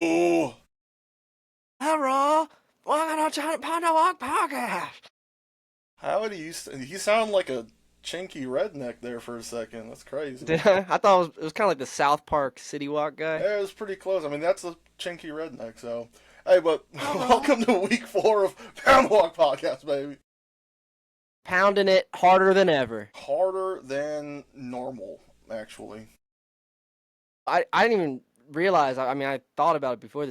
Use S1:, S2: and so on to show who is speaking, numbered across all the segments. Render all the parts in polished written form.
S1: Oh,
S2: Hello, welcome to Giant Panda Walk Podcast.
S1: how do you sound like a chinky redneck there for a second? That's crazy.
S2: Did I? I thought it was kind of like the South Park City Walk guy.
S1: Yeah, it was pretty close. I mean, that's a chinky redneck. So, hey, but
S2: Hello.
S1: welcome to week 4 of Pound Walk Podcast, baby.
S2: Pounding it harder than ever.
S1: Harder than normal, actually.
S2: I didn't even realize. I mean, I thought about it before.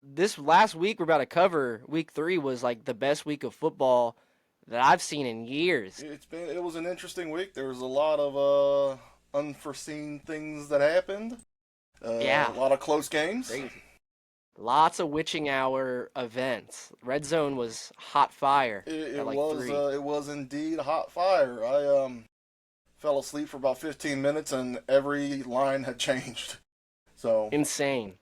S2: This last week we're about to cover, week 3, was like the best week of football that I've seen in years.
S1: It was an interesting week. There was a lot of unforeseen things that happened. A
S2: Yeah,
S1: lot of close games.
S2: crazy. Lots of witching hour events. Red Zone was hot fire at like 3.
S1: It was indeed hot fire. I fell asleep for about 15 minutes and every line had changed. So,
S2: Insane.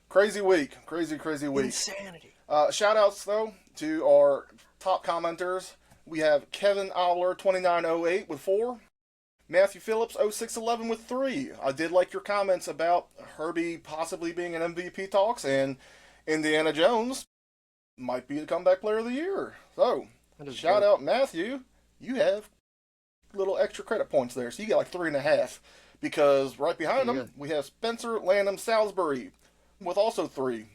S1: crazy week. Crazy week.
S2: Insanity.
S1: Shout outs, though, to our top commenters. We have Kevin Owler 2908 with 4. Matthew Phillips 0611 with 3. I did like your comments about Herbie possibly being an MVP talks, and Indiana Jones might be the comeback player of the year. So,
S2: That is
S1: shout
S2: good.
S1: out Matthew. You have little extra credit points there, so you get like 3.5. Because right behind
S2: Pretty
S1: him,
S2: good.
S1: we have Spencer Lanham Salisbury with also 3.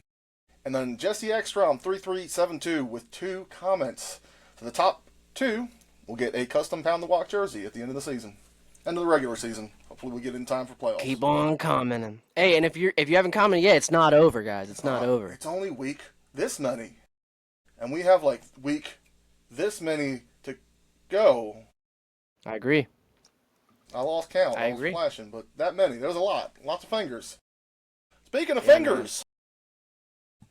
S1: And then Jesse Ekstrom 3372 with 2 comments. So the top 2 will get a custom Pound the Walk jersey at the end of the season. End of the regular season. Hopefully we get in time for playoffs.
S2: Keep on commenting. Hey, and if you haven't commented yet, it's not over, guys. It's not over.
S1: It's only week this many. And we have like week this many to go.
S2: I agree.
S1: I lost count.
S2: I
S1: I was
S2: agree.
S1: flashing, but that many. There was a lot. Lots of fingers. Speaking of
S2: Yeah, man.
S1: fingers,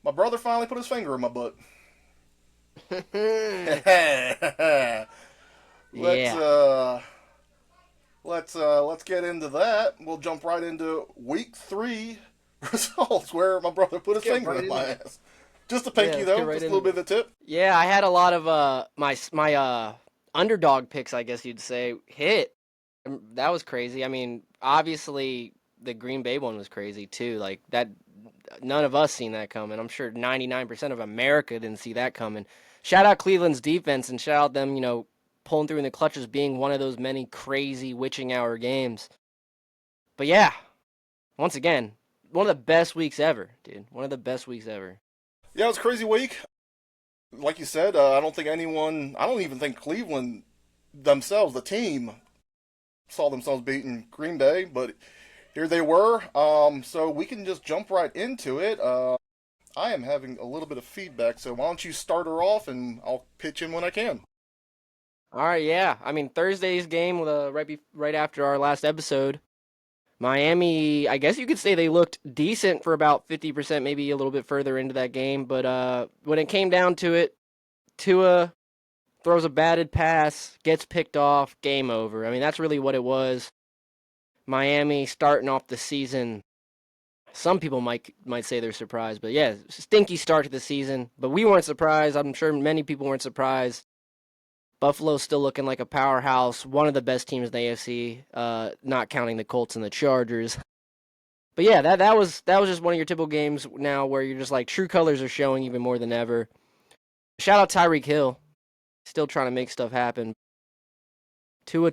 S1: my brother finally put his finger in my butt. let's
S2: Yeah.
S1: let's get into that. We'll jump right into week 3 results where my brother put his
S2: Get
S1: finger
S2: right
S1: in
S2: into
S1: my
S2: it.
S1: ass. Just a
S2: Yeah,
S1: pinky
S2: let's get
S1: though,
S2: right
S1: just a
S2: into
S1: little bit
S2: it.
S1: of the tip.
S2: Yeah, I had a lot of my underdog picks, I guess you'd say, hit. That was crazy. I mean, obviously the Green Bay one was crazy too. Like that, none of us seen that coming. I'm sure 99% of America didn't see that coming. Shout out Cleveland's defense and shout out them, pulling through in the clutches, being one of those many crazy witching hour games. But yeah, once again, one of the best weeks ever, dude. One of the best weeks ever.
S1: Yeah, it was a crazy week. Like you said, I don't even think Cleveland themselves, the team, saw themselves beating Green Bay, but here they were. So we can just jump right into it. I am having a little bit of feedback, so why don't you start her off and I'll pitch in when I can.
S2: All right, yeah. I mean, Thursday's game, right after our last episode, Miami. I guess you could say they looked decent for about 50%, maybe a little bit further into that game. But when it came down to it, Tua throws a batted pass, gets picked off, game over. I mean, that's really what it was. Miami starting off the season. Some people might say they're surprised, but yeah, stinky start to the season. But we weren't surprised. I'm sure many people weren't surprised. Buffalo's still looking like a powerhouse, one of the best teams in the AFC, not counting the Colts and the Chargers. But yeah, that was just one of your typical games now where you're just like true colors are showing even more than ever. Shout out Tyreek Hill, still trying to make stuff happen. Tua.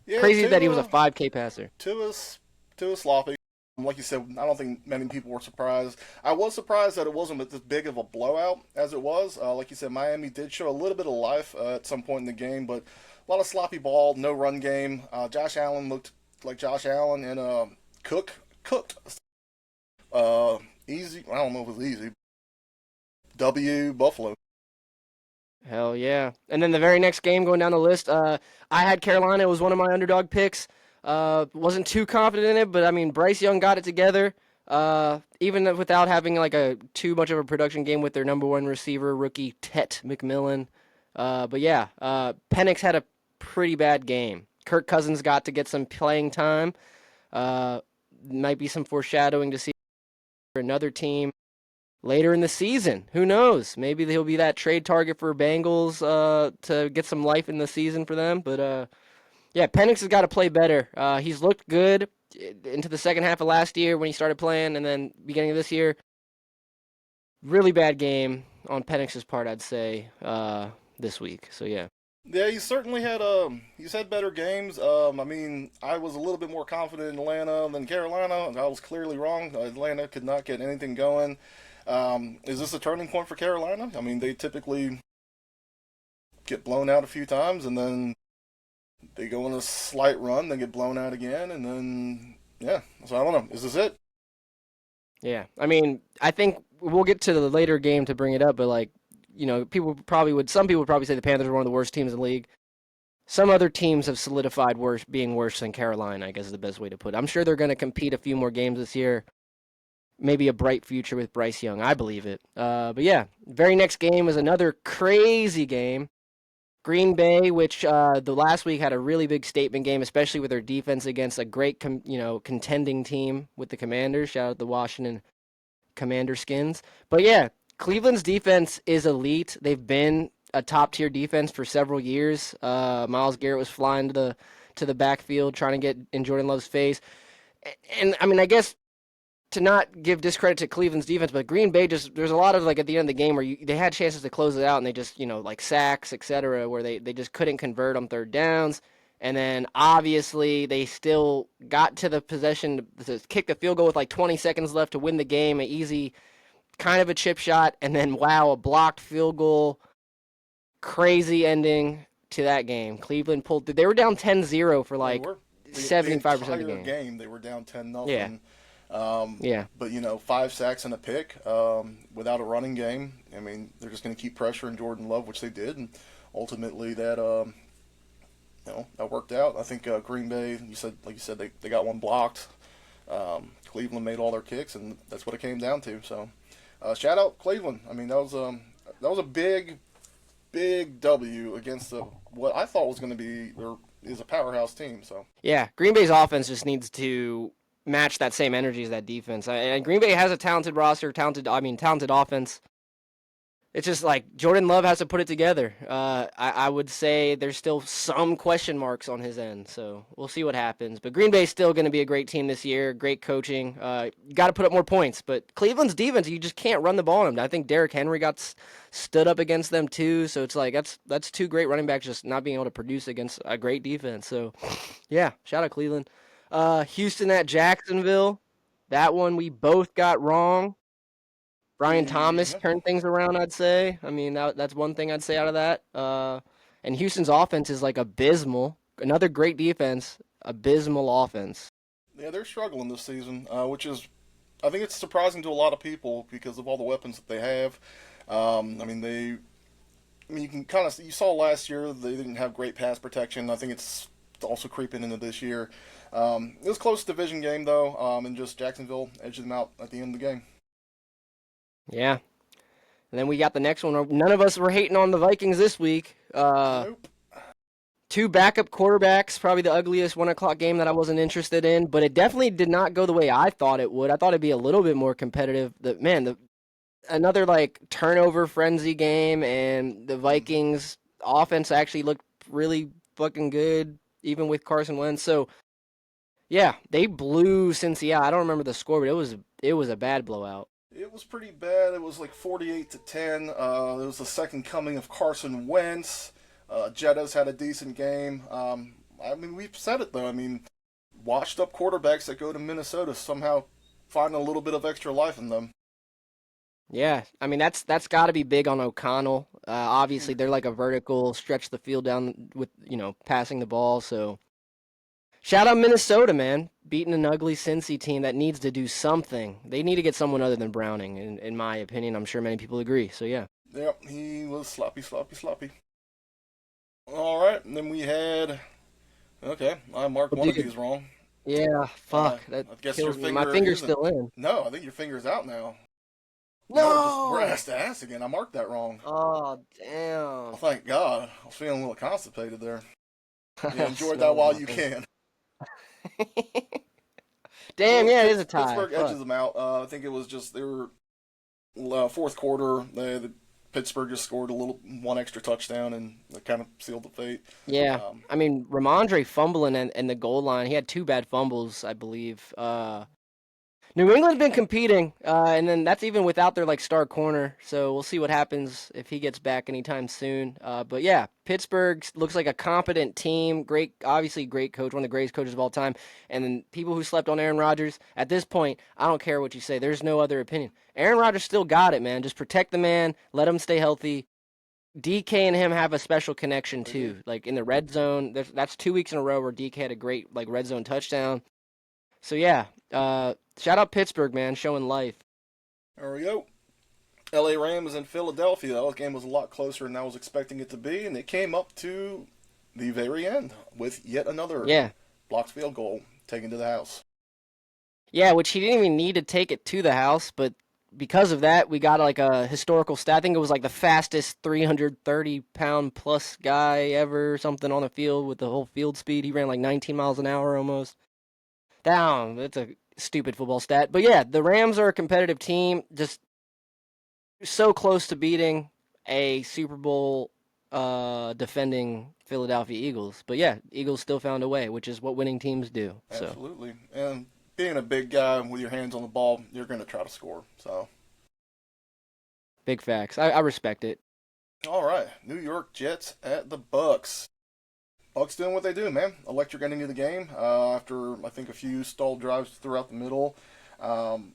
S1: Yeah,
S2: Crazy that he was a 5K passer.
S1: Tua's sloppy. Like you said, I don't think many people were surprised. I was surprised that it wasn't as big of a blowout as it was. Like you said, Miami did show a little bit of life at some point in the game, but a lot of sloppy ball, no run game. Josh Allen looked like Josh Allen, and cooked. Easy. I don't know if it was easy. W Buffalo.
S2: Hell yeah. And then the very next game going down the list, I had Carolina. It was one of my underdog picks. Wasn't too confident in it, but I mean, Bryce Young got it together. Even without having like a too much of a production game with their number one receiver, rookie Tet McMillan. But yeah, Penix had a pretty bad game. Kirk Cousins got to get some playing time. Uh, might be some foreshadowing to see for another team later in the season. Who knows? Maybe he'll be that trade target for Bengals to get some life in the season for them. But yeah, Penix has got to play better. He's looked good into the second half of last year when he started playing, and then beginning of this year. Really bad game on Penix's part, I'd say, this week. So yeah.
S1: Yeah, he's had better games. I mean, I was a little bit more confident in Atlanta than Carolina. I was clearly wrong. Atlanta could not get anything going. Is this a turning point for Carolina? I mean, they typically get blown out a few times, and then they go on a slight run, they get blown out again, and then yeah. So I don't know. Is this it?
S2: Yeah. I mean, I think we'll get to the later game to bring it up, but like, some people would probably say the Panthers are one of the worst teams in the league. Some other teams have solidified being worse than Carolina, I guess is the best way to put it. I'm sure they're going to compete a few more games this year. Maybe a bright future with Bryce Young. I believe it. But yeah, very next game is another crazy game. Green Bay, which the last week had a really big statement game, especially with their defense against a great, contending team with the Commanders. Shout out the Washington Commander Skins. But yeah, Cleveland's defense is elite. They've been a top tier defense for several years. Myles Garrett was flying to the backfield trying to get in Jordan Love's face. And I mean, I guess to not give discredit to Cleveland's defense, but Green Bay there's a lot of like at the end of the game where they had chances to close it out and they just, like sacks, etc., where they just couldn't convert on third downs. And then obviously they still got to the possession to kick the field goal with like 20 seconds left to win the game, an easy kind of a chip shot, and then wow, a blocked field goal. Crazy ending to that game. Cleveland pulled through. They were down 10-0 for like 75% of the
S1: game. They were down 10-0.
S2: Yeah. Yeah.
S1: But 5 sacks and a pick without a running game. I mean, they're just going to keep pressuring Jordan Love, which they did, and ultimately that that worked out. I think Green Bay, like you said, they got one blocked. Cleveland made all their kicks, and that's what it came down to. So, shout out Cleveland. I mean, that was a big W against what I thought was going to be is a powerhouse team. So
S2: yeah, Green Bay's offense just needs to match that same energy as that defense. And Green Bay has a talented roster, talented offense. It's just like Jordan Love has to put it together. I would say there's still some question marks on his end, so we'll see what happens. But Green Bay's still going to be a great team this year, great coaching. You got to put up more points. But Cleveland's defense, you just can't run the ball on them. I think Derrick Henry got stood up against them too, so it's like that's 2 great running backs just not being able to produce against a great defense. So, yeah, shout out Cleveland. Houston at Jacksonville. That one we both got wrong. Brian Thomas turned things around, I'd say. I mean, that's one thing I'd say out of that. And Houston's offense is like abysmal. Another great defense, abysmal offense.
S1: Yeah, they're struggling this season, which is, I think it's surprising to a lot of people because of all the weapons that they have. You saw last year they didn't have great pass protection. I think it's also creeping into this year. It was a close division game though, and just Jacksonville edged them out at the end of the game.
S2: Yeah. And then we got the next one. None of us were hating on the Vikings this week.
S1: Nope.
S2: 2 backup quarterbacks, probably the ugliest 1 o'clock game that I wasn't interested in, but it definitely did not go the way I thought it would. I thought it'd be a little bit more competitive. Another like turnover frenzy game, and the Vikings offense actually looked really fucking good, even with Carson Wentz. So yeah, they blew Cincy out. I don't remember the score, but it was a bad blowout.
S1: It was pretty bad. It was like 48-10. It was the second coming of Carson Wentz. Jettas had a decent game. We've said it though. I mean, washed up quarterbacks that go to Minnesota somehow find a little bit of extra life in them.
S2: Yeah, I mean that's got to be big on O'Connell. Obviously, they're like a vertical stretch the field down with passing the ball. So shout out Minnesota, man, beating an ugly Cincy team that needs to do something. They need to get someone other than Browning, in my opinion. I'm sure many people agree. So yeah.
S1: Yep, he was sloppy. All right, and then we had. Okay, I marked one of these wrong.
S2: Yeah, fuck. That kills me. My finger's still in.
S1: No, I think your finger's out now.
S2: No!
S1: We're ass to ass again. I marked that wrong.
S2: Oh, damn.
S1: Well, thank God. I was feeling a little constipated there. Yeah, enjoy that while you can.
S2: Damn, yeah, it is a tie.
S1: Pittsburgh edges them out. I think it was just they were fourth quarter. Pittsburgh just scored a little one extra touchdown, and it kind of sealed the fate.
S2: Yeah.
S1: Um,
S2: I mean, Ramondre fumbling and the goal line. He had two bad fumbles, I believe. New England's been competing, and then that's even without their like star corner. So we'll see what happens if he gets back anytime soon. But yeah, Pittsburgh looks like a competent team. Great, obviously great coach, one of the greatest coaches of all time. And then people who slept on Aaron Rodgers. At this point, I don't care what you say. There's no other opinion. Aaron Rodgers still got it, man. Just protect the man. Let him stay healthy. DK and him have a special connection
S1: they do.
S2: too. Like in the red zone, that's 2 weeks in a row where DK had a great like red zone touchdown. So yeah, shout out Pittsburgh, man, showing life.
S1: There we go. LA Rams in Philadelphia. That game was a lot closer than I was expecting it to be, and it came up to the very end with yet another
S2: Yeah,
S1: blocked field goal taken to the house.
S2: yeah, which he didn't even need to take it to the house, but because of that, we got like a historical stat. I think it was like the fastest 330-pound plus guy ever, or something on the field with the whole field speed. He ran like 19 miles an hour almost. Down. That's a stupid football stat, but yeah, the Rams are a competitive team. Just so close to beating a Super Bowl defending Philadelphia Eagles. But yeah, Eagles still found a way, which is what winning teams do. So
S1: Absolutely. And being a big guy with your hands on the ball, you're going to try to score. So,
S2: big facts. I respect it.
S1: all right. New York Jets at the Bucks. Bucks doing what they do, man. Electric ending to the game after, I think, a few stalled drives throughout the middle. Um,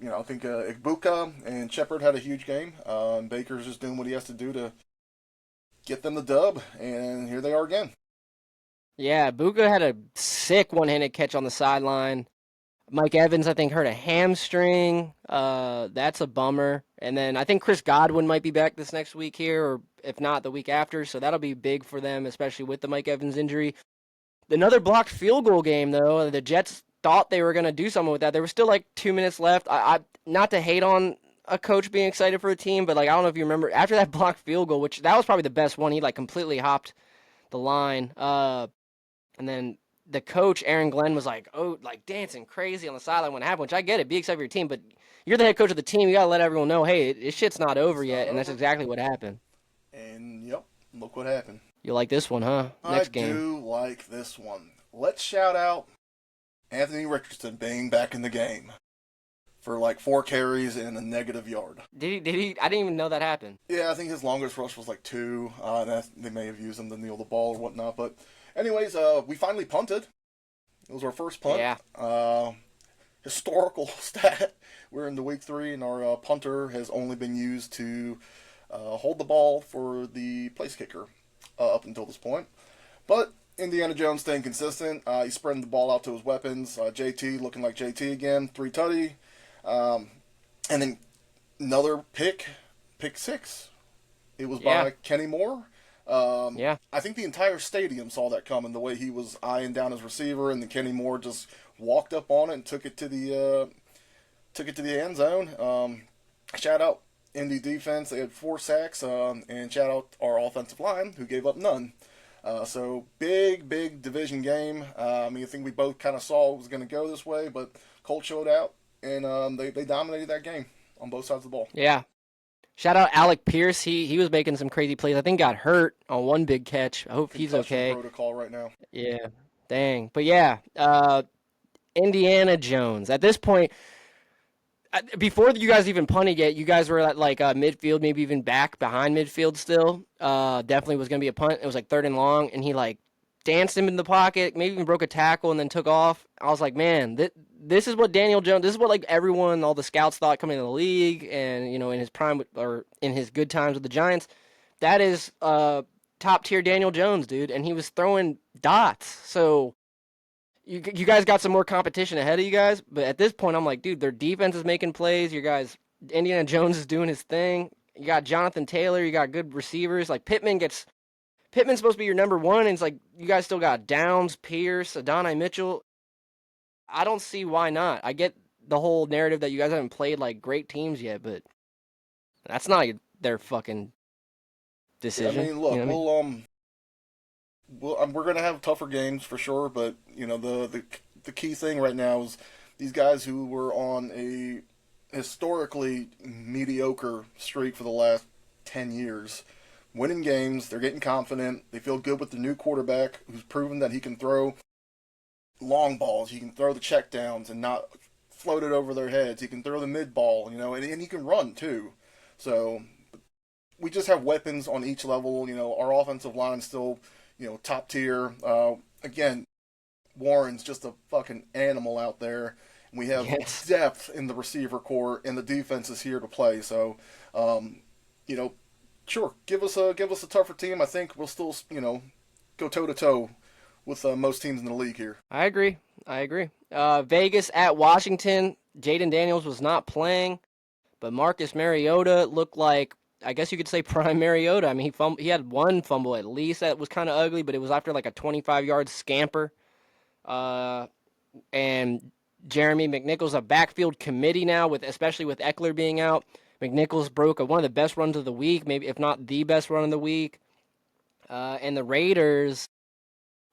S1: I think Igbuka and Shepard had a huge game. Baker's just doing what he has to do to get them the dub, and here they are again.
S2: Yeah, Buka had a sick one-handed catch on the sideline. Mike Evans, I think, hurt a hamstring. That's a bummer. And then I think Chris Godwin might be back this next week here, or if not, the week after. So that'll be big for them, especially with the Mike Evans injury. Another blocked field goal game, though. The Jets thought they were going to do something with that. There was still like 2 minutes left. I not to hate on a coach being excited for a team, but like I don't know if you remember after that blocked field goal, which that was probably the best one. He like completely hopped the line. And then the coach, Aaron Glenn, was like, oh, like dancing crazy on the sideline when it happened, which I get it. Be excited for your team, but you're the head coach of the team. You got to let everyone know, hey, this shit's not over
S1: It's
S2: yet.
S1: not
S2: And that's
S1: over.
S2: exactly what happened.
S1: And, yep, look what happened.
S2: You like this one, huh?
S1: I
S2: Next game.
S1: do like this one. Let's shout out Anthony Richardson being back in the game for like 4 carries and a negative yard.
S2: Did he? I didn't even know that happened.
S1: Yeah, I think his longest rush was like 2. They may have used him to kneel the ball or whatnot. But, anyways, we finally punted. It was our first punt.
S2: Yeah.
S1: Historical stat. We're into week 3, and our punter has only been used to hold the ball for the place kicker up until this point. But Indiana Jones staying consistent. He's spreading the ball out to his weapons. JT looking like JT again. 3 tutty. And then another pick 6. It was by Kenny Moore.
S2: Yeah.
S1: I think the entire stadium saw that coming. The way he was eyeing down his receiver, and then Kenny Moore just walked up on it and took it to the end zone. Shout out Indy defense; they had 4 sacks, and shout out our offensive line who gave up none. So big division game. I think we both kind of saw it was going to go this way, but Colt showed out, and they dominated that game on both sides of the ball.
S2: Yeah. Shout out Alec Pierce. He was making some crazy plays. I think got hurt on one big catch. I hope he's
S1: Concussion
S2: okay.
S1: protocol right now.
S2: Yeah. Dang. But yeah, Indiana Jones. At this point, before you guys even punted yet, you guys were at like midfield, maybe even back behind midfield still. Definitely was going to be a punt. It was like 3rd and long, and he like danced him in the pocket, maybe even broke a tackle and then took off. I was like, man, this is what Daniel Jones, this is what like everyone, all the scouts thought coming into the league and, in his prime or in his good times with the Giants. That is top tier Daniel Jones, dude. And he was throwing dots. So you guys got some more competition ahead of you guys. But at this point, I'm like, dude, their defense is making plays. You guys, Indiana Jones is doing his thing. You got Jonathan Taylor. You got good receivers. Like Pittman's supposed to be your number 1, and it's like you guys still got Downs, Pierce, Adonai Mitchell. I don't see why not. I get the whole narrative that you guys haven't played like great teams yet, but that's not their fucking decision.
S1: Look,
S2: you know what I mean?
S1: we're gonna have tougher games for sure, but the key thing right now is these guys who were on a historically mediocre streak for the last 10 years. Winning games, they're getting confident. They feel good with the new quarterback who's proven that he can throw long balls. He can throw the checkdowns and not float it over their heads. He can throw the mid ball, and he can run too. So we just have weapons on each level. Our offensive line still, top tier. Again, Warren's just a fucking animal out there. We have
S2: Yes.
S1: depth in the receiver core, and the defense is here to play. So, um, you know, sure, give us a tougher team. I think we'll still, go toe to toe with most teams in the league here.
S2: I agree. I agree. Vegas at Washington. Jaden Daniels was not playing, but Marcus Mariota looked like, I guess you could say, prime Mariota. I mean, he had one fumble at least that was kind of ugly, but it was after like a 25-yard scamper. Uh, and Jeremy McNichols, a backfield committee now, especially with Eckler being out. McNichols broke one of the best runs of the week, maybe if not the best run of the week. And the Raiders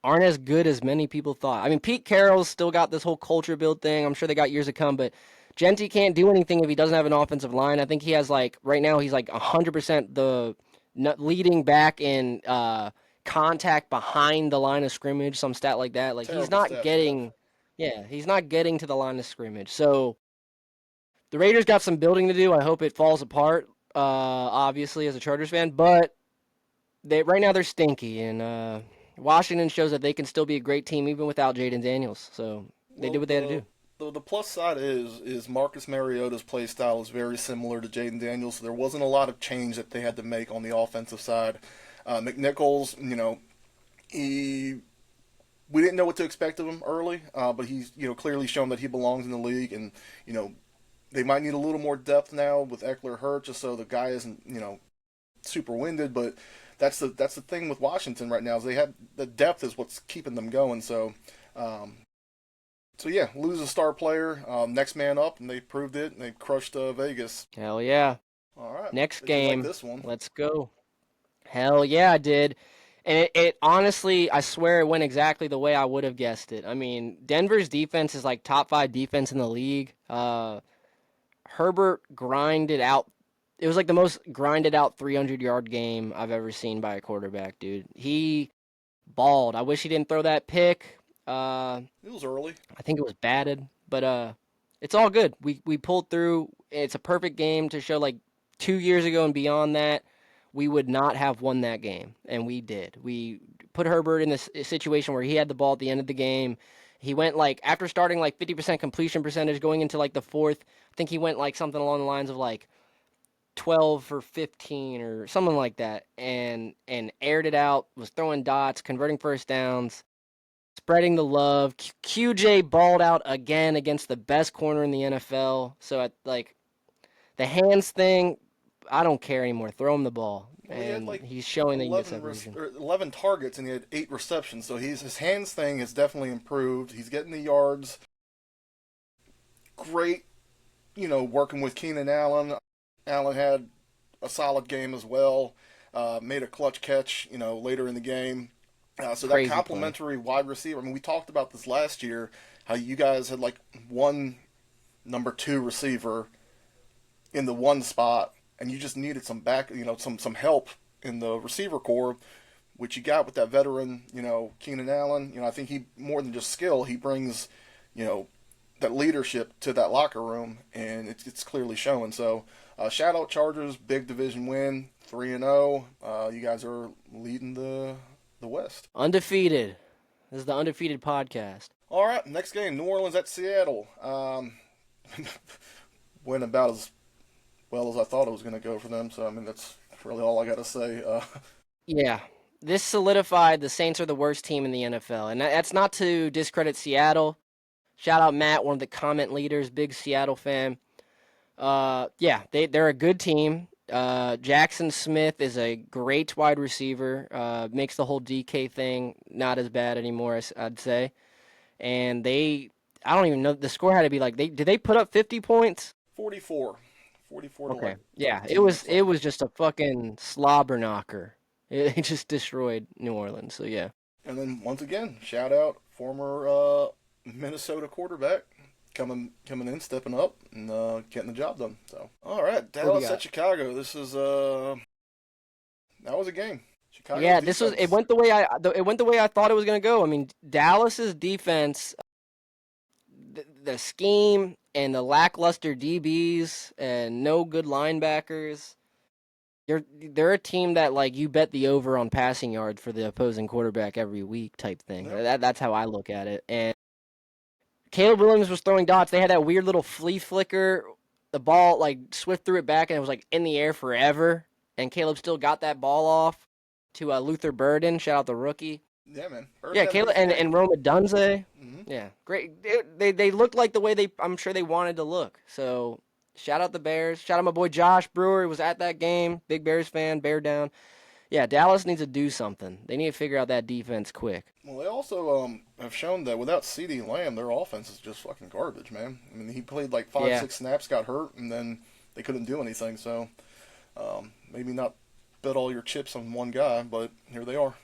S2: aren't as good as many people thought. I mean, Pete Carroll's still got this whole culture build thing. I'm sure they got years to come, but Genty can't do anything if he doesn't have an offensive line. I think he has right now he's like 100% the leading back in contact behind the line of scrimmage, some stat like that. Like he's
S1: Terrible
S2: not
S1: stats to have.
S2: getting, yeah, he's not getting to the line of scrimmage. So the Raiders got some building to do. I hope it falls apart. Obviously as a Chargers fan, but right now they're stinky, and Washington shows that they can still be a great team even without Jaden Daniels. So they did
S1: Well,
S2: what they had to do.
S1: the plus side is Marcus Mariota's play style is very similar to Jaden Daniels. So there wasn't a lot of change that they had to make on the offensive side. McNichols, he we didn't know what to expect of him early, but he's clearly shown that he belongs in the league, and you know they might need a little more depth now with Eckler hurt, just so the guy isn't super winded. But that's the thing with Washington right now is they have the depth is what's keeping them going. Um, so yeah, lose a star player, next man up, and they proved it. And they crushed Vegas.
S2: Hell yeah.
S1: All right,
S2: Next
S1: did you like
S2: game.
S1: this one?
S2: Let's go. Hell yeah, I did. And it honestly, I swear it went exactly the way I would have guessed it. I mean, Denver's defense is like top five defense in the league. Herbert grinded out. It was like the most grinded out 300-yard game I've ever seen by a quarterback, dude. He balled. I wish he didn't throw that pick.
S1: It was early.
S2: I think it was batted, but it's all good. We pulled through. It's a perfect game to show like 2 years ago and beyond that we would not have won that game, and we did. We put Herbert in this situation where he had the ball at the end of the game. He went like after starting like 50% completion percentage going into like the fourth. I think he went like something along the lines of like 12 for 15 or something like that, and aired it out. Was throwing dots, converting first downs, spreading the love. QJ balled out again against the best corner in the NFL. So at like the hands thing, I don't care anymore. Throw him the ball,
S1: Well, he had
S2: and
S1: like
S2: he's showing that he gets
S1: 11
S2: that reason.
S1: 11 targets and he had 8 receptions. So his hands thing has definitely improved. He's getting the yards. Great, working with Keenan Allen. Allen had a solid game as well. Made a clutch catch, later in the game. So that
S2: Crazy play.
S1: complimentary wide receiver. I mean, we talked about this last year. How you guys had like one number two receiver in the one spot, and you just needed some back, some help in the receiver core, which you got with that veteran, Keenan Allen. I think he more than just skill, he brings, you know, that leadership to that locker room, and it's clearly showing. So, shout out Chargers, big division win, 3-0. You guys are leading the West.
S2: Undefeated. This is the undefeated podcast.
S1: All right, next game, New Orleans at Seattle. Went about as well as I thought it was going to go for them. So I mean, that's really all I got to say.
S2: Yeah. This solidified the Saints are the worst team in the NFL. And that's not to discredit Seattle. Shout out Matt, one of the comment leaders, big Seattle fan. Yeah, they're a good team. Jackson Smith is a great wide receiver. Makes the whole DK thing not as bad anymore, I'd say. And I don't even know, the score had to be like, did they put up 50 points?
S1: 44, 44 to
S2: Okay.
S1: like
S2: Yeah,
S1: 13 or
S2: it
S1: something.
S2: was just a fucking slobber knocker. It just destroyed New Orleans. So yeah.
S1: And then once again, shout out former Minnesota quarterback coming in, stepping up, and getting the job done. So, all right,
S2: What do you
S1: Dallas
S2: got?
S1: at Chicago. This is that was a game. Chicago's
S2: Yeah, this was it
S1: defense.
S2: went the way it went the way I thought it was gonna go. I mean, Dallas's defense, the scheme and the lackluster DBs and no good linebackers. They're a team that like you bet the over on passing yards for the opposing quarterback every week type thing.
S1: Yep.
S2: That's how I look at it. And Caleb Williams was throwing dots. They had that weird little flea flicker. The ball like Swift threw it back and it was like in the air forever. And Caleb still got that ball off to Luther Burden. Shout out the rookie.
S1: Yeah, man. Burden
S2: Yeah,
S1: had a
S2: Caleb
S1: decent game.
S2: and Roma Dunze.
S1: Hmm.
S2: Yeah, great. They looked like the way I'm sure they wanted to look. So shout out the Bears. Shout out my boy Josh Brewer. He was at that game. Big Bears fan. Bear down. Yeah, Dallas needs to do something. They need to figure out that defense quick.
S1: Well, they also have shown that without CeeDee Lamb, their offense is just fucking garbage, man. I mean, he played like five,
S2: Yeah.
S1: 6 snaps, got hurt, and then they couldn't do anything. So maybe not bet all your chips on one guy, but here they are.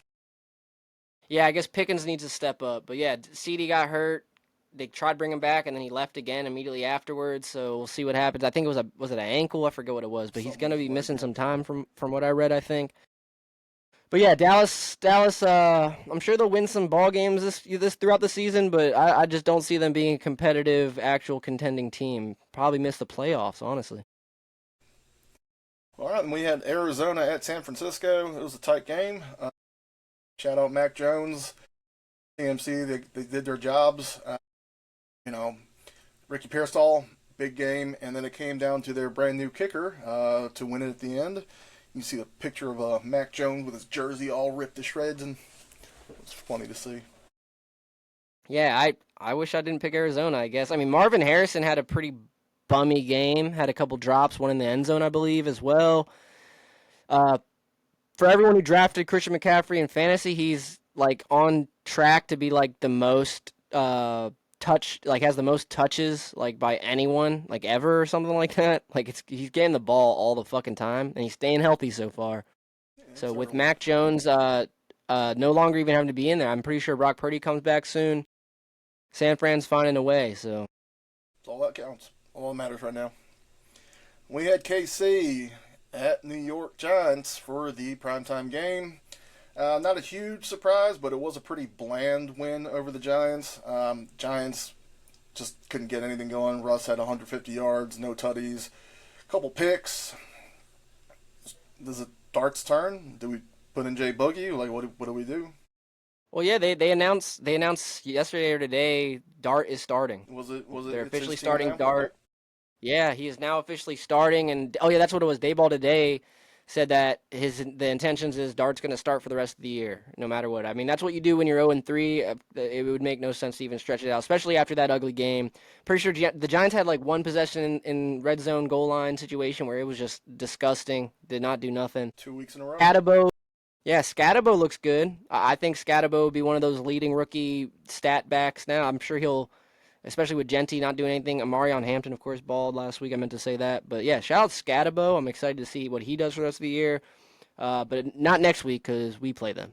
S2: Yeah, I guess Pickens needs to step up. But yeah, CD got hurt. They tried to bring him back, and then he left again immediately afterwards. So we'll see what happens. I think it was it an ankle? I forget what it was, but he's
S1: Something
S2: gonna
S1: with
S2: be
S1: his leg,
S2: missing
S1: yeah.
S2: some time from what I read. I think. But yeah, Dallas. I'm sure they'll win some ball games this throughout the season, but I just don't see them being a competitive, actual contending team. Probably miss the playoffs, honestly.
S1: All right, and we had Arizona at San Francisco. It was a tight game. Shout out Mac Jones, CMC. They did their jobs. You know, Ricky Pearsall, big game, and then it came down to their brand new kicker to win it at the end. You see a picture of Mac Jones with his jersey all ripped to shreds, and it's funny to see.
S2: Yeah, I wish I didn't pick Arizona. I guess I mean Marvin Harrison had a pretty bummy game. Had a couple drops, one in the end zone, I believe, as well. Uh, for everyone who drafted Christian McCaffrey in fantasy, he's like on track to be like the most has the most touches like by anyone like ever or something like that. Like he's getting the ball all the fucking time and he's staying healthy so far.
S1: Yeah,
S2: So
S1: it's
S2: with
S1: early.
S2: Mac Jones no longer even having to be in there, I'm pretty sure Brock Purdy comes back soon. San Fran's finding a way, so
S1: It's all that counts. All that matters right now. We had KC at New York Giants for the primetime game. Not a huge surprise, but it was a pretty bland win over the Giants. Giants just couldn't get anything going. Russ had 150 yards, no tutties, couple picks. Does it Dart's turn? Do we put in Jay Boogie? Like, what do we do?
S2: well yeah, they announced yesterday or today Dart is starting.
S1: Was it
S2: They're
S1: it's
S2: officially
S1: his team
S2: starting
S1: now? Okay.
S2: Dart. Yeah, he is now officially starting, and oh yeah, that's what it was. Dayball today said that the intentions is Dart's going to start for the rest of the year, no matter what. I mean, that's what you do when you're 0-3. It would make no sense to even stretch it out, especially after that ugly game. Pretty sure the Giants had like one possession in red zone goal line situation where it was just disgusting. Did not do nothing.
S1: 2 weeks in a row.
S2: Scatabo, yeah, Scatabo looks good. I think Scatabo will be one of those leading rookie stat backs now. I'm sure he'll especially with Genty not doing anything. Amarion Hampton, of course, balled last week. I meant to say that. But yeah, shout out Scatabo. I'm excited to see what he does for the rest of the year. But not next week because we play them.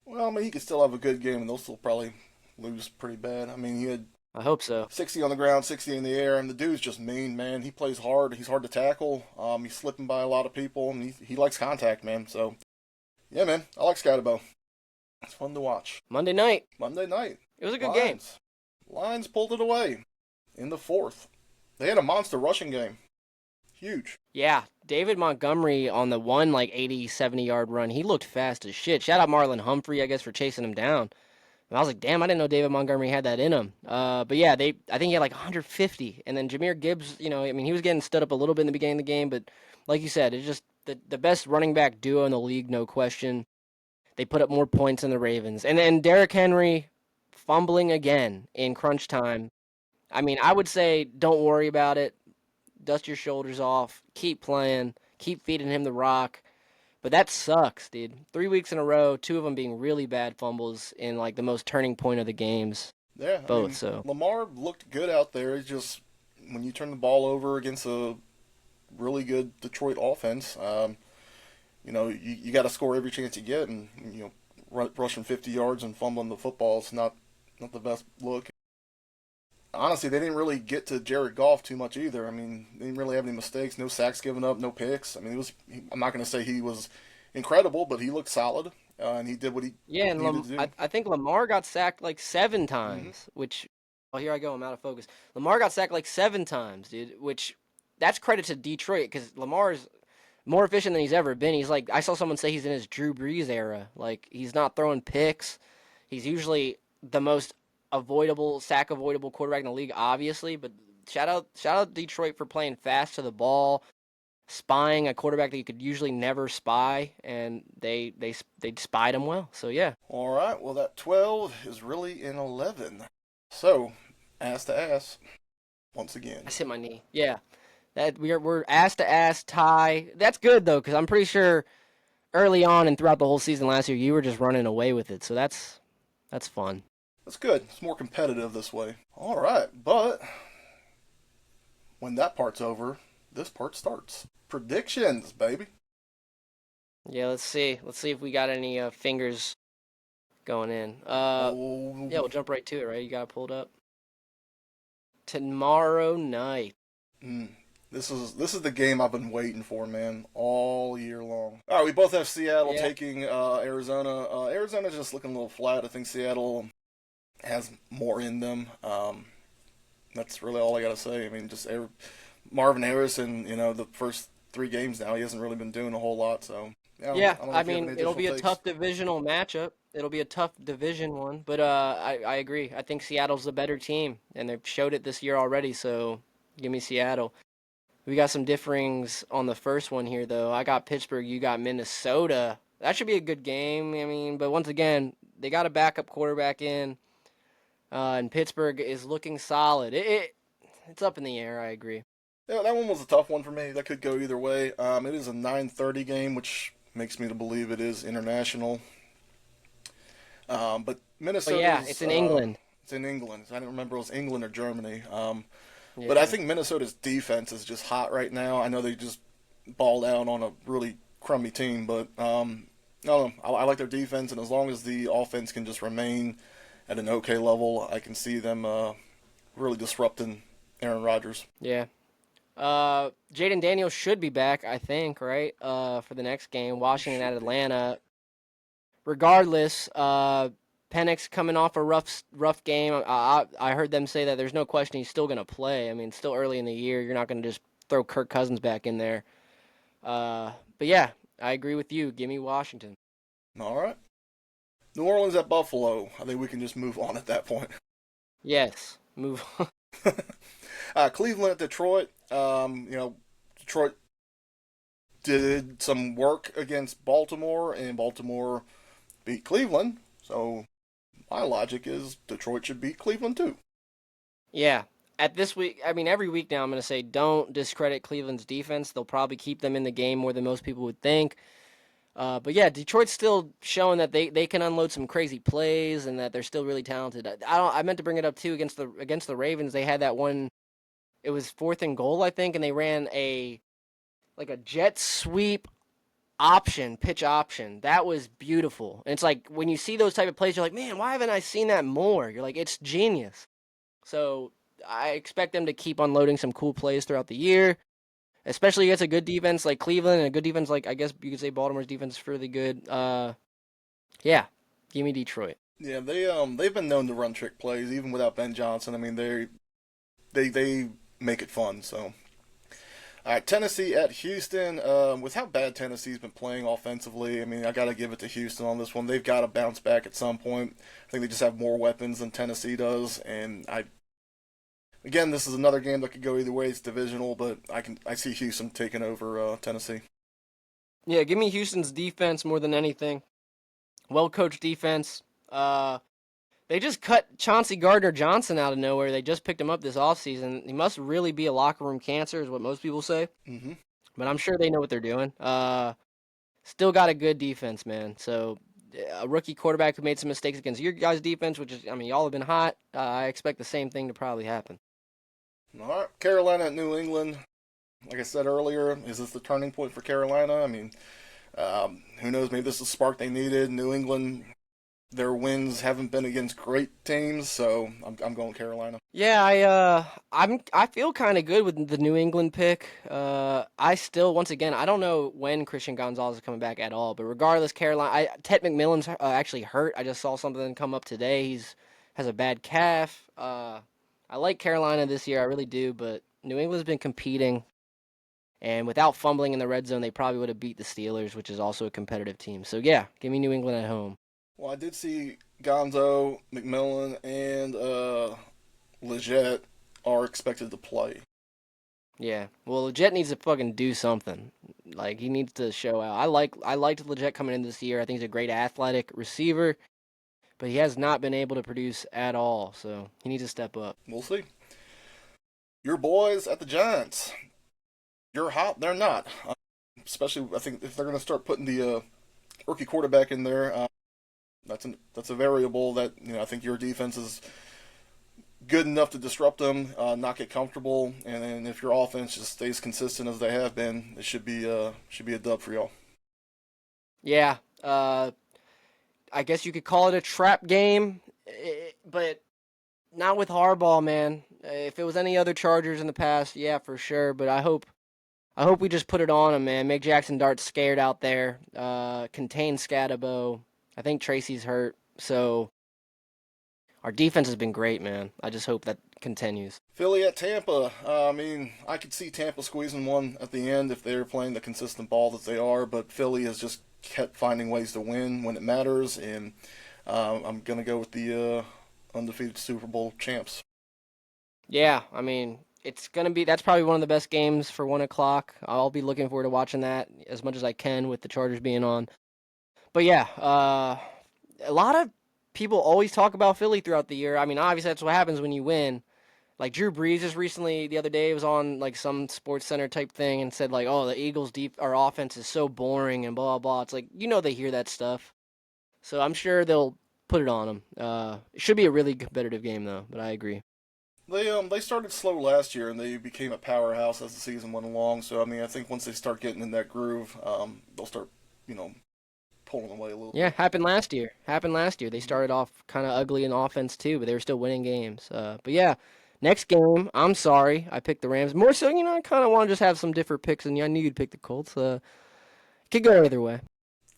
S1: Well, I mean, he could still have a good game, and they'll still probably lose pretty bad. I mean, he had
S2: I hope so.
S1: 60 on the ground, 60 in the air, and the dude's just mean, man. He plays hard. He's hard to tackle. He's slipping by a lot of people, and he likes contact, man. So, yeah, man, I like Scatabo. It's fun to watch.
S2: Monday night.
S1: Monday night,
S2: It was a good game.
S1: Lions pulled it away in the fourth. They had a monster rushing game. Huge.
S2: Yeah, David Montgomery on the one like 80, 70-yard run. He looked fast as shit. Shout out Marlon Humphrey, I guess, for chasing him down. And I was like, damn, I didn't know David Montgomery had that in him. But yeah, I think he had like 150. And then Jameer Gibbs, I mean, he was getting stood up a little bit in the beginning of the game, but like you said, it's just the best running back duo in the league, no question. They put up more points than the Ravens. And then Derrick Henry fumbling again in crunch time. I mean, I would say don't worry about it. Dust your shoulders off. Keep playing. Keep feeding him the rock. But that sucks, dude. 3 weeks in a row, two of them being really bad fumbles in like the most turning point of the games.
S1: Yeah, I
S2: Both,
S1: mean,
S2: so.
S1: Lamar looked good out there. It's just when you turn the ball over against a really good Detroit offense, you got to score every chance you get, and rushing 50 yards and fumbling the football is not the best look. honestly, they didn't really get to Jared Goff too much either. I mean, they didn't really have any mistakes, no sacks given up, no picks. I mean, I'm not going to say he was incredible, but he looked solid, and he did what he
S2: Yeah, and
S1: needed to do.
S2: I think Lamar got sacked like seven
S1: Hmm.
S2: times, which, oh, here I go, I'm out of focus. Lamar got sacked like seven times, dude, which that's credit to Detroit because Lamar's more efficient than he's ever been. He's like, I saw someone say he's in his Drew Brees era. Like, he's not throwing picks. He's usually the most sack avoidable quarterback in the league, obviously, but shout out Detroit for playing fast to the ball, spying a quarterback that you could usually never spy, and they spied him well. So yeah,
S1: All right, well, that 12 is really an 11. So, ass to ass, once
S2: I
S1: again.
S2: hit my knee. Yeah, that we're ass to ass tie. That's good though, because I'm pretty sure early on and throughout the whole season last year, you were just running away with it. So that's fun.
S1: That's good. It's more competitive this way. All right, but when that part's over, this part starts. Predictions, baby.
S2: Yeah, let's see. Let's see if we got any fingers going in.
S1: Oh,
S2: Yeah, we'll jump right to it. Right, you got it pulled up. Tomorrow night.
S1: mm, this is the game I've been waiting for, man, all year long. All right, we both have Seattle
S2: Yeah,
S1: taking Arizona. Arizona's just looking a little flat. I think Seattle has more in them. That's really all I gotta say. I mean, Marvin Harrison. The first 3 games now, he hasn't really been doing a whole lot. So yeah,
S2: yeah.
S1: I don't know
S2: I
S1: if you have
S2: mean,
S1: any
S2: it'll
S1: additional
S2: be a
S1: takes.
S2: tough divisional matchup. It'll be a tough division one, but I agree. I think Seattle's the better team, and they've showed it this year already. So give me Seattle. We got some differings on the first one here, though. I got Pittsburgh. You got Minnesota. That should be a good game. I mean, but once again, they got a backup quarterback in, and Pittsburgh is looking solid. It's up in the air. I agree.
S1: Yeah, that one was a tough one for me. That could go either way. It is a 9:30 game, which makes me to believe it is international. But
S2: But yeah,
S1: Minnesota's
S2: it's in England.
S1: it's in England. I didn't remember it was England or Germany. But I
S2: Yeah.
S1: think Minnesota's defense is just hot right now. I know they just balled out on a really crummy team, but no, I like their defense, and as long as the offense can just remain at an okay level, I can see them really disrupting Aaron Rodgers.
S2: Yeah. Jaden Daniels should be back, I think, right? For the next game,
S1: He
S2: Washington at
S1: should be.
S2: Atlanta. Regardless, Penix coming off a rough game. I heard them say that there's no question he's still gonna play. I mean, it's still early in the year. You're not gonna just throw Kirk Cousins back in there. But yeah, I agree with you. Give me Washington.
S1: All right. New Orleans at Buffalo. I think we can just move on at that point.
S2: Yes, move on.
S1: Cleveland at Detroit. Detroit did some work against Baltimore, and Baltimore beat Cleveland. So my logic is Detroit should beat Cleveland too.
S2: Yeah. At this week, I mean, every week now, I'm gonna say don't discredit Cleveland's defense. They'll probably keep them in the game more than most people would think. But yeah, Detroit's still showing that they can unload some crazy plays and that they're still really talented. I meant to bring it up too against the Ravens. They had that one. It was fourth and goal, I think, and they ran a jet sweep pitch option. That was beautiful. And it's like when you see those type of plays, you're like, man, why haven't I seen that more? You're like, it's genius. So I expect them to keep unloading some cool plays throughout the year, especially against a good defense like Cleveland and a good defense like I guess you could say Baltimore's defense is fairly good. Yeah, give me Detroit.
S1: Yeah, they've been known to run trick plays even without Ben Johnson. I mean they make it fun. So all right, Tennessee at Houston. With how bad Tennessee's been playing offensively, I mean I got to give it to Houston on this one. They've got to bounce back at some point. I think they just have more weapons than Tennessee does, and again, this is another game that could go either way. It's divisional, but I see Houston taking over Tennessee.
S2: Yeah, give me Houston's defense more than anything. Well coached defense. They just cut Chauncey Gardner Johnson out of nowhere. They just picked him up this offseason. He must really be a locker room cancer, is what most people say.
S1: Hmm.
S2: But I'm sure they know what they're doing. Still got a good defense, man. So a rookie quarterback who made some mistakes against your guys' defense, which is, I mean, y'all have been hot. I expect the same thing to probably happen.
S1: All right, Carolina at New England. Like I said earlier, is this the turning point for Carolina? I mean, who knows? Maybe this is the spark they needed. New England their wins haven't been against great teams, so I'm going Carolina.
S2: Yeah, I feel kind of good with the New England pick. I still, once again, I don't know when Christian Gonzalez is coming back at all, but regardless, Carolina. Ted McMillan's actually hurt. I just saw something come up today. He's has a bad calf. I like Carolina this year, I really do, but New England's been competing, and without fumbling in the red zone, they probably would have beat the Steelers, which is also a competitive team. So yeah, give me New England at home.
S1: Well, I did see Gonzo, McMillan, and Leggett are expected to play.
S2: Yeah. Well, Leggett needs to fucking do something. Like he needs to show out. I liked Leggett coming in this year. I think he's a great athletic receiver, but he has not been able to produce at all. So he needs to step up.
S1: We'll see. Your boys at the Giants. You're hot. They're not. Especially, I think if they're going to start putting the rookie quarterback in there, that's a variable that I think your defense is good enough to disrupt them, not get comfortable, and then if your offense just stays consistent as they have been, it should be a dub for y'all.
S2: Yeah. I guess you could call it a trap game, but not with Harbaugh, man. If it was any other Chargers in the past, yeah, for sure. But I hope we just put it on him, man. Make Jackson Dart scared out there. Contain Scatabo. I think Tracy's hurt, so our defense has been great, man. I just hope that continues.
S1: Philly at Tampa. I mean, I could see Tampa squeezing one at the end if they're playing the consistent ball that they are, but Philly has just kept finding ways to win when it matters, and I'm gonna go with the undefeated Super Bowl champs.
S2: Yeah, I mean, that's probably one of the best games for 1 o'clock. I'll be looking forward to watching that as much as I can with the Chargers being on. But yeah, a lot of people always talk about Philly throughout the year. I mean, obviously that's what happens when you win. Like Drew Brees just recently the other day was on like some Sports Center type thing and said like, "Oh, the Eagles deep our offense is so boring and blah blah." It's like they hear that stuff, so I'm sure they'll put it on them. It should be a really competitive game though, but I agree.
S1: They started slow last year and they became a powerhouse as the season went along. So I mean, I think once they start getting in that groove, they'll start you know pulling away a little
S2: Yeah,
S1: bit.
S2: happened last year. Happened last year. They started off kind of ugly in offense too, but they were still winning games. But yeah, next game, I'm sorry, I picked the Rams. More so, I kind of want to just have some different picks, and I knew you'd pick the Colts. Could go either way.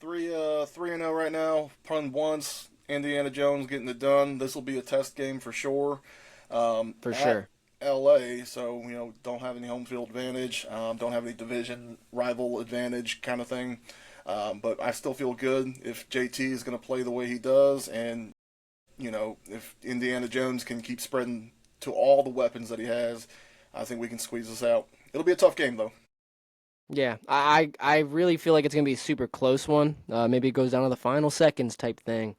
S1: 3-0 right now. Pun once. Indiana Jones getting it done. This will be a test game for sure.
S2: For
S1: At
S2: sure.
S1: LA, so don't have any home field advantage, don't have any division rival advantage kind of thing. But I still feel good if JT is going to play the way he does, and if Indiana Jones can keep spreading to all the weapons that he has, I think we can squeeze this out. It'll be a tough game though.
S2: Yeah, I really feel like it's gonna be a super close one. Maybe it goes down to the final seconds type thing.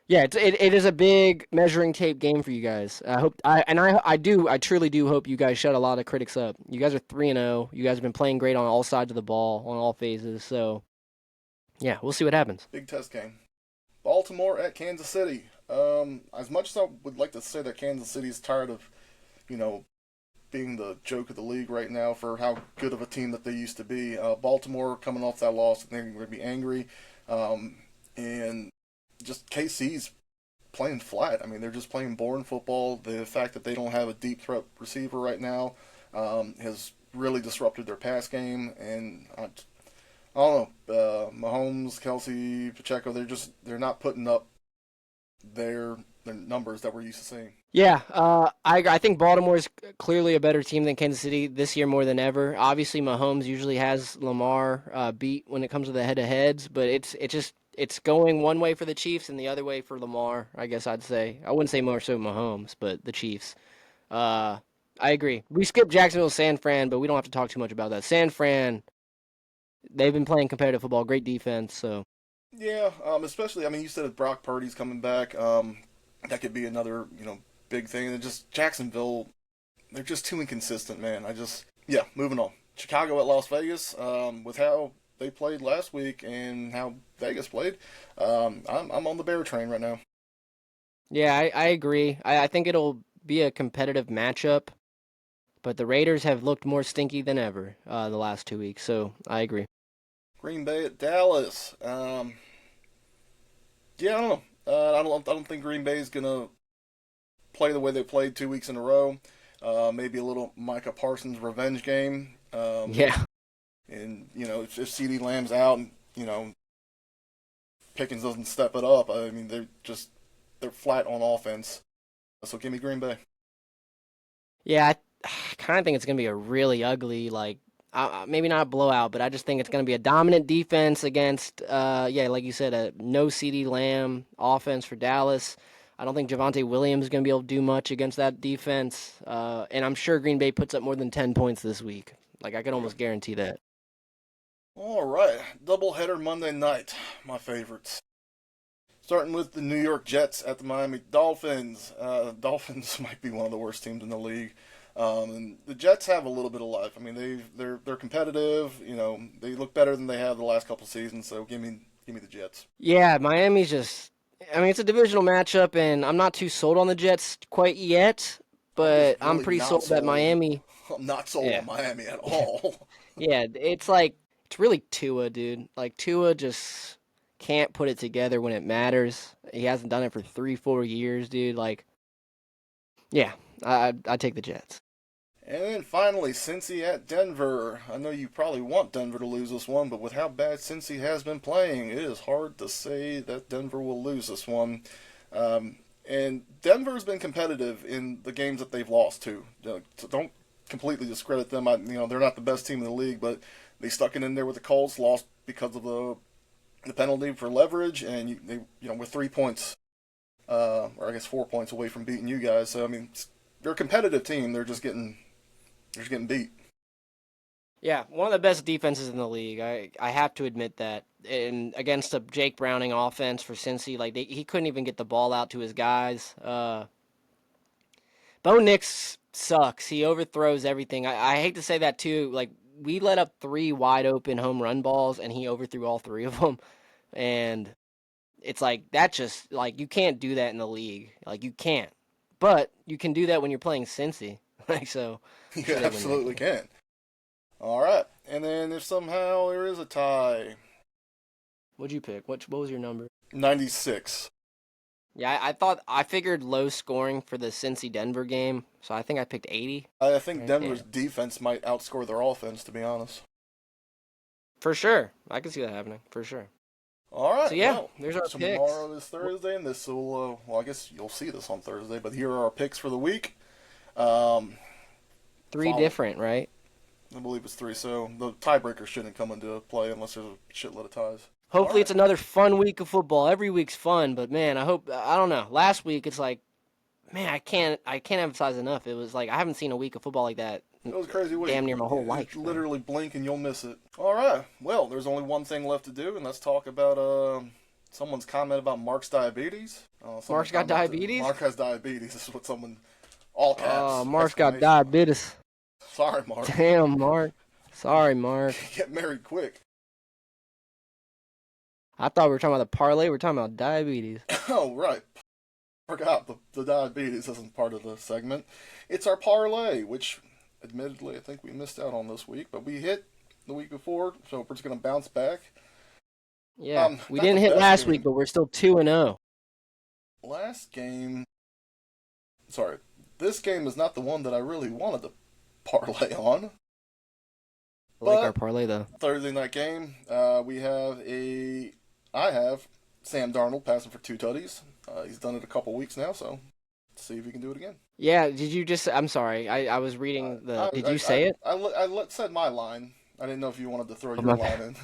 S2: Yeah, it is a big measuring tape game for you guys. I truly do hope you guys shut a lot of critics up. You guys are 3-0. You guys have been playing great on all sides of the ball on all phases. So yeah, we'll see what happens.
S1: Big test game. Baltimore at Kansas City. As much as I would like to say that Kansas City is tired of, you know, being the joke of the league right now for how good of a team that they used to be. Baltimore coming off that loss, I think they're going to be angry. And just KC's playing flat. I mean, they're just playing boring football. The fact that they don't have a deep threat receiver right now has really disrupted their pass game. And I don't know, Mahomes, Kelsey, Pacheco, they're not putting up their numbers that we're used to seeing.
S2: Yeah, I think Baltimore is clearly a better team than Kansas City this year more than ever. Obviously, Mahomes usually has Lamar beat when it comes to the head-to-heads, but it's going one way for the Chiefs and the other way for Lamar. I guess I'd say I wouldn't say more so Mahomes, but the Chiefs. Uh, I agree. We skipped Jacksonville, San Fran, but we don't have to talk too much about that. San Fran, they've been playing competitive football, great defense. So
S1: Yeah, especially, I mean, you said Brock Purdy's coming back. That could be another, big thing. And just Jacksonville, they're just too inconsistent, man. Yeah, moving on. Chicago at Las Vegas, with how they played last week and how Vegas played, I'm on the Bear train right now.
S2: yeah, I agree. I think it'll be a competitive matchup, but the Raiders have looked more stinky than ever the last 2 weeks. So I agree.
S1: Green Bay at Dallas. Yeah, I don't know. I don't think Green Bay is gonna play the way they played 2 weeks in a row. Maybe a little Micah Parsons revenge game.
S2: Yeah.
S1: And if CeeDee Lamb's out, and Pickens doesn't step it up, I mean they're flat on offense. So give me Green Bay.
S2: Yeah, I kind of think it's going to be a really ugly, like, maybe not a blowout, but I just think it's going to be a dominant defense against, yeah, like you said, a no CD Lamb offense for Dallas. I don't think Javonte Williams is going to be able to do much against that defense. And I'm sure Green Bay puts up more than 10 points this week. Like, I can
S1: Okay.
S2: almost guarantee that.
S1: All right, doubleheader Monday night. My favorites. Starting with the New York Jets at the Miami Dolphins. Dolphins might be one of the worst teams in the league. And the Jets have a little bit of life. I mean, they're competitive. They look better than they have the last couple seasons. So give me the Jets.
S2: Yeah, Miami's just, I mean, it's a divisional matchup, and I'm not too sold on the Jets quite yet,
S1: I'm just
S2: but I'm
S1: really
S2: pretty
S1: not
S2: sold that
S1: sold.
S2: Miami.
S1: I'm not sold
S2: Yeah.
S1: on Miami at all.
S2: Yeah, it's like it's really Tua, dude. Like Tua just can't put it together when it matters. He hasn't done it for 3, 4 years, dude. Like, yeah, I take the Jets.
S1: And then finally, Cincy at Denver. I know you probably want Denver to lose this one, but with how bad Cincy has been playing, it is hard to say that Denver will lose this one. And Denver's been competitive in the games that they've lost to. So don't completely discredit them. They're not the best team in the league, but they stuck it in there with the Colts, lost because of the penalty for leverage, and we're 3 points, or I guess 4 points away from beating you guys. So I mean, they're a competitive team. They're just getting beat.
S2: Yeah, one of the best defenses in the league. I have to admit that. And against a Jake Browning offense for Cincy, like he couldn't even get the ball out to his guys. Bo Nix sucks. He overthrows everything. I hate to say that too. Like we let up 3 wide open home run balls, and he overthrew all 3 of them. And it's like that just like you can't do that in the league. Like you can't. But you can do that when you're playing Cincy. Like so, I'm
S1: You
S2: sure they win that
S1: absolutely
S2: game.
S1: can. All right, and then if somehow there is a tie,
S2: What'd you pick? What was your number?
S1: 96.
S2: Yeah, I figured low scoring for the Cincy Denver game, so I think I picked 80.
S1: I think
S2: Right? Yeah,
S1: Denver's defense might outscore their offense, to be honest.
S2: for sure. I can see that happening for sure.
S1: All
S2: So
S1: right,
S2: yeah,
S1: well,
S2: there's our picks.
S1: tomorrow is Thursday, and this will, well, I guess you'll see this on Thursday, but here are our picks for the week. Um,
S2: Three
S1: follow,
S2: different, right?
S1: I believe it's three, so the tiebreaker shouldn't come into play unless there's a shitload of ties. All
S2: Hopefully
S1: right.
S2: it's another fun week of football. Every week's fun, but man, I don't know. Last week it's like, man, I can't emphasize enough. It was like I haven't seen a week of football like that
S1: It was a crazy week.
S2: damn near my whole
S1: It
S2: life, man.
S1: literally blink and you'll miss it. All right. Well, there's only one thing left to do, and let's talk about someone's comment about Mark's diabetes. Someone
S2: Mark's got
S1: commented
S2: diabetes?
S1: Mark has diabetes. This is what someone all
S2: Oh,
S1: caps
S2: Mark's got
S1: exclamation mark.
S2: diabetes.
S1: Sorry, Mark.
S2: Damn, Mark. Sorry, Mark.
S1: Get married quick.
S2: I thought we were talking about the parlay. We're talking about diabetes.
S1: Oh, right. Forgot the diabetes isn't part of the segment. It's our parlay, which admittedly I think we missed out on this week, but we hit the week before, so we're just gonna bounce back.
S2: Yeah, we
S1: Not the
S2: didn't hit
S1: best
S2: last week,
S1: game.
S2: but we're still 2-0.
S1: Last game, sorry, this game is not the one that I really wanted to parlay on.
S2: I like our
S1: But
S2: parlay though.
S1: Thursday night game, I have Sam Darnold passing for 2 tutties. He's done it a couple weeks now, so let's see if he can do it again.
S2: Yeah, did you just? I'm sorry. I was reading the. Did you say it?
S1: Said my line. I didn't know if you wanted to throw
S2: Oh,
S1: your
S2: my
S1: line
S2: bad.
S1: in.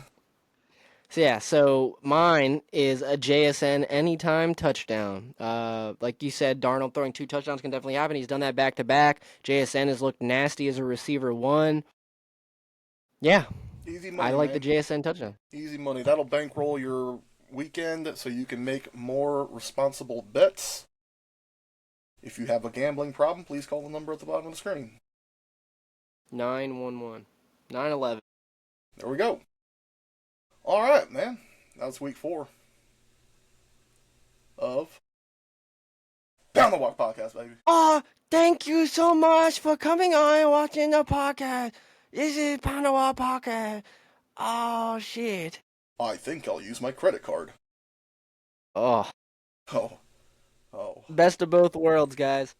S2: So yeah, so mine is a JSN anytime touchdown. Like you said, Darnold throwing 2 touchdowns can definitely happen. He's done that back to back. JSN has looked nasty as a receiver one. Yeah,
S1: Easy
S2: I
S1: money,
S2: like the
S1: man.
S2: JSN touchdown.
S1: Easy money. That'll bankroll your weekend so you can make more responsible bets. If you have a gambling problem, please call the number at the bottom of the screen.
S2: 911. 911.
S1: There we go. All right, man. That's week 4 of Down the Walk podcast, baby.
S2: Oh, thank you so much for coming on and watching the podcast. This is Pandawa Podcast. Oh, shit.
S1: I think I'll use my credit card.
S2: Oh,
S1: Oh, oh.
S2: Best of both worlds, guys.